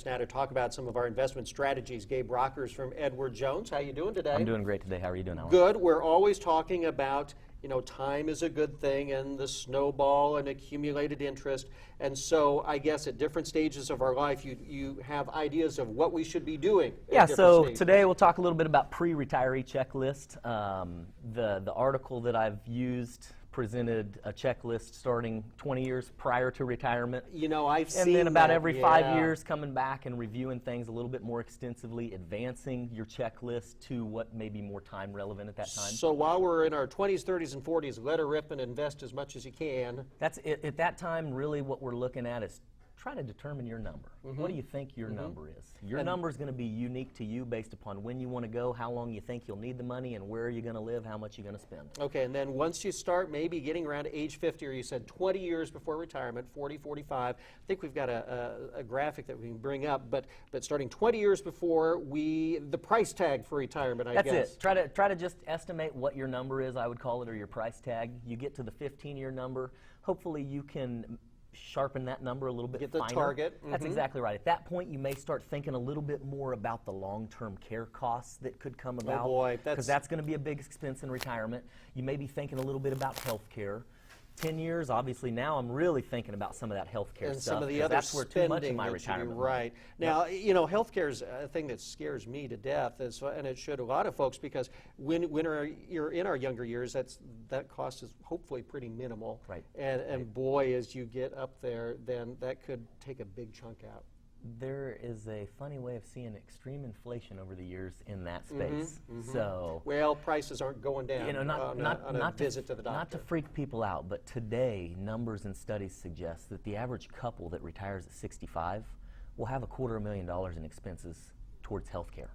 minutes now to talk about some of our investment strategies. Gabe Rockers from Edward Jones. How you doing today? I'm doing great today. How are you doing, Alan? Good. We're always talking about, you know, time is a good thing and the snowball and accumulated interest. And so I guess at different stages of our life, you have ideas of what we should be doing. Yeah, so today we'll talk a little bit about pre-retiree checklist. The article that I've used presented a checklist starting 20 years prior to retirement. You know, I've seen And then about that, every 5 years coming back and reviewing things a little bit more extensively, advancing your checklist to what may be more time relevant at that time. So while we're in our 20s, 30s, and 40s, let her rip and invest as much as you can. That's it. At that time, really what we're looking at is try to determine your number. What do you think your number is? Your number is going to be unique to you based upon when you want to go, how long you think you'll need the money, and where you're going to live, how much you're going to spend. Okay, and then once you start maybe getting around age 50, or you said 20 years before retirement, 40, 45, I think we've got a graphic that we can bring up, but starting 20 years before the price tag for retirement, I guess. That's it. Try to just estimate what your number is, I would call it, or your price tag. You get to the 15-year number, hopefully you can sharpen that number a little bit finer. Get the target. That's exactly right. At that point, you may start thinking a little bit more about the long-term care costs that could come about. Oh boy, because that's going to be a big expense in retirement. You may be thinking a little bit about health care. 10 years, obviously, now I'm really thinking about some of that health care stuff. Some of the other that's where too much of my spending retirement. Right. Now, you know, health care is a thing that scares me to death, and it should a lot of folks, because when you're in our younger years, that cost is hopefully pretty minimal. Right. And boy, as you get up there, then that could take a big chunk out. There is a funny way of seeing extreme inflation over the years in that space. So, well, prices aren't going down. you know, on a visit to the doctor. Not to freak people out, but today numbers and studies suggest that the average couple that retires at 65 will have $250,000 in expenses towards health care.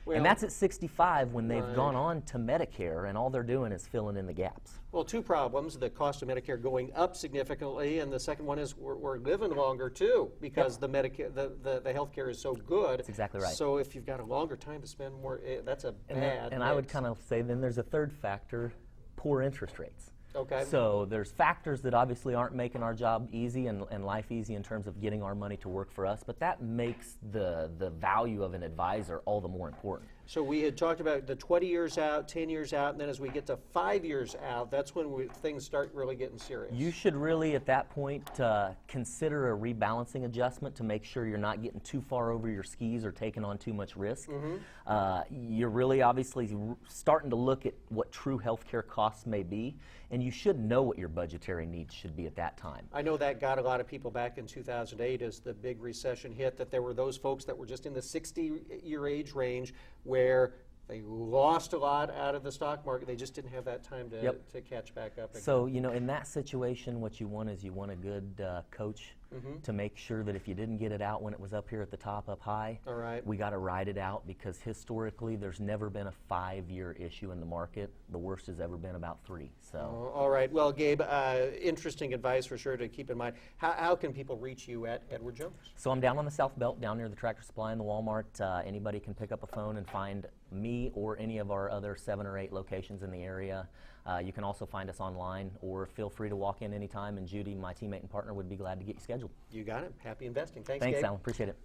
Well, and that's at 65 when they've gone on to Medicare, and all they're doing is filling in the gaps. Well, two problems: the cost of Medicare going up significantly, and the second one is we're living longer too, because the Medicare, the health care is so good. That's exactly right. So if you've got a longer time to spend more, that's a bad. And I would kind of say then there's a third factor: poor interest rates. Okay. So there's factors that obviously aren't making our job easy and life easy in terms of getting our money to work for us, but that makes the value of an advisor all the more important. So we had talked about the 20 years out, 10 years out, and then as we get to 5 years out, that's when things start really getting serious. You should really, at that point, consider a rebalancing adjustment to make sure you're not getting too far over your skis or taking on too much risk. You're really obviously starting to look at what true healthcare costs may be, and you should know what your budgetary needs should be at that time. I know that got a lot of people back in 2008 as the big recession hit, that there were those folks that were just in the 60-year age range where they lost a lot out of the stock market. They just didn't have that time to catch back up again. So, you know, in that situation, what you want is you want a good coach to make sure that if you didn't get it out when it was up here at the top, up high, all right, we got to ride it out, because historically there's never been a 5-year issue in the market. The worst has ever been about 3. So. All right. Well, Gabe, interesting advice for sure to keep in mind. How can people reach you at Edward Jones? So I'm down on the South Belt, down near the Tractor Supply and the Walmart. Anybody can pick up a phone and find me or any of our other 7 or 8 locations in the area. You can also find us online, or feel free to walk in anytime, and Judy, my teammate and partner, would be glad to get you scheduled. You got it. Happy investing. Thanks, Thanks, Gabe. Alan. Appreciate it.